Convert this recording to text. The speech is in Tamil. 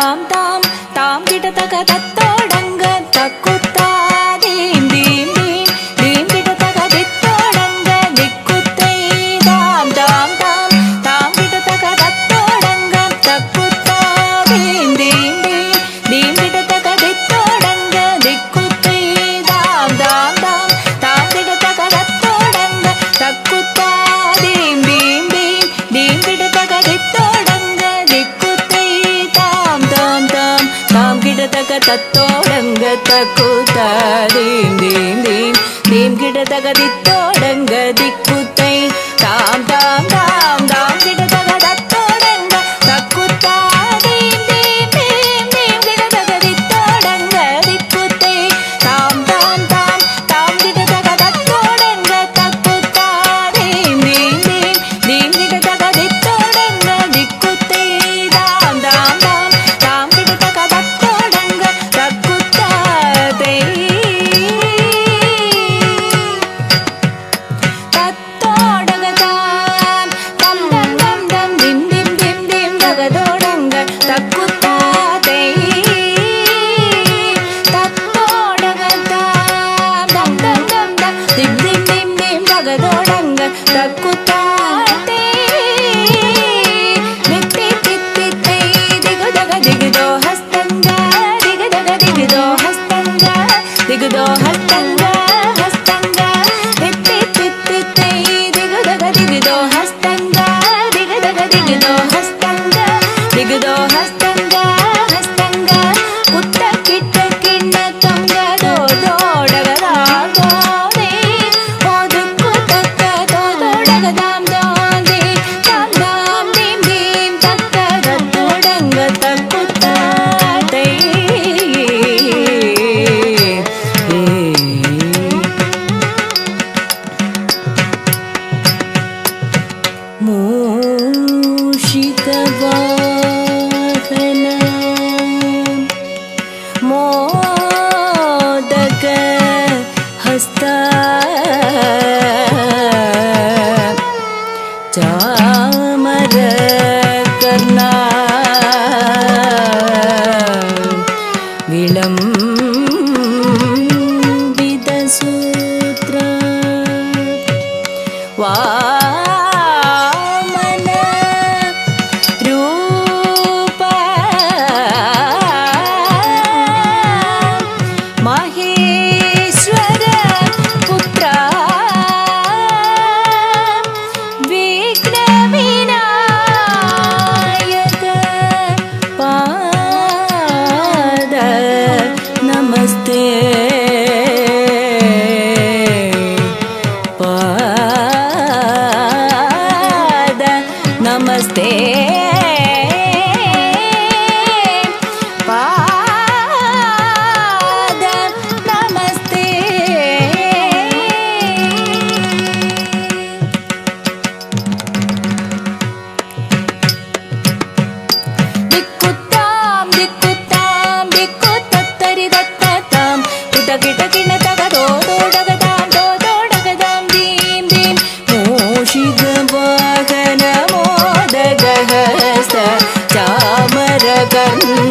தாம் தாம் தாம் கிட்டத்தக்க தத்தோடங்க தக்குத்தா தீம் தீம் தீம் தீம் கிட்டத்தக்க தித்தோடங்க திக்குத்தை தாம் தாம் தாம் தாம் கிட்டத்தக்க தத்தோடங்க தக்குத்தா தீம் தீம் தீம் தீம் கிட்டத்தக்க தித்தோடங்க திக்குத்தை தாம் தாம் தாம் தாம் கிட்டத்தக்க தத்தோடங்க தக்குத்தா தீம் தீம் தீம் தீம் கிட்டத்தக்க தித்தோடங்க திக்குத்தை தாம் தாம் தாம் தாம் கிட்டத்தக்க தத்தோடங்க தக்குத்தா தீம் தீம் தீம் தீம் கிட்டத்தக்க தித்தோடங்க திக்குத்தை தாம் தாம் தாம் தாம் கிட்டத்தக்க தத்தோடங்க தக்குத்தா தீம் தீம் தீம் தீம் கிட்டத்தக்க தித்தோடங்க திக்குத்தை தாம் தாம் தாம் தாம் கிட்டத்தக்க தத்தோடங்க தக்குத்தா தீம் தீம் தீம் தீம் கிட்டத்தக்க தித்தோடங்க திக்குத்தை தாம் தாம் தாம் தாம் கிட்டத்தக்க தத்தோடங்க தக்குத்தா தத்தோடகதாம் தம் தம் தம் தம் திம் திம் திம் திம் தகதோடங்க தக்குத்தா தத்தோடகதாம் தம் தம் தம் தம் திம் திம் திம் திம் தகதோடங்க தக்குத்தா நித்தி தித்தி தை திகுதக திகுதோ ஹஸ்தங்க திகுதக திகுதோ ஹஸ்தங்க திகுதோ ஹஸ்தங்க ஹஸ்தங்க நித்தி தித்தி தை திகுதக திகுதோ ஹஸ்தங்க திகுதக திகுதோ ஹஸ்தங்க திகுதோ ஹஸ்தங்க ஹஸ்தங்க ಕುತ್ತ ಕಿಟ್ಟ ಕಿಣ್ಣ ತೊಂಗದೋ ದೋಡಗದಾಂ ದೋದೆ ಓದುಕ್ಕು ತಕ್ಕ ದೋಡಗದಾಂ ದೋದೆ ತಾಂ ದಾಂ ದೀಂ ದೀಂ ತಕ್ಕ ದತ್ತೋಡಂಗ ತಕ್ಕುತ್ತಾತೈ ಮೂಷಿಕವಾಹನ ಮೋದಕ ಹಸ್ತ ಚಾಮರ ಕರ್ಣ ವಿಳಂಬಿತ ಸೂತ್ರ ವಾಮನ ರೂಪ ಮಹೇಶ್ವರ ಪುತ್ರ ವಿಘ್ನ ವಿನಾಯಕ ಪಾದ ನಮಸ್ತೆ ಪಾದ ನಮಸ್ತೆ ಪಾದ ನಮಸ್ತೆ ದಿಕ್ಕುತ್ತಾಂ ದಿಕ್ಕುತ್ತಾಂ ದಿಕ್ಕುತ್ತತ್ತರಿ ದತ್ತತಾಂ ಕಿಟ ಕಿಟ ಕಿಣ ತಗದೋ ದೋಡಗದಾಂ ದೋಡಗದಾಂ ದೀಂ ದೀಂ ಮೂಷಿಕ ವಾಹನ ಮೋದಗ ಹಸ್ತ ಚಾಮರ ಕರ್ಣ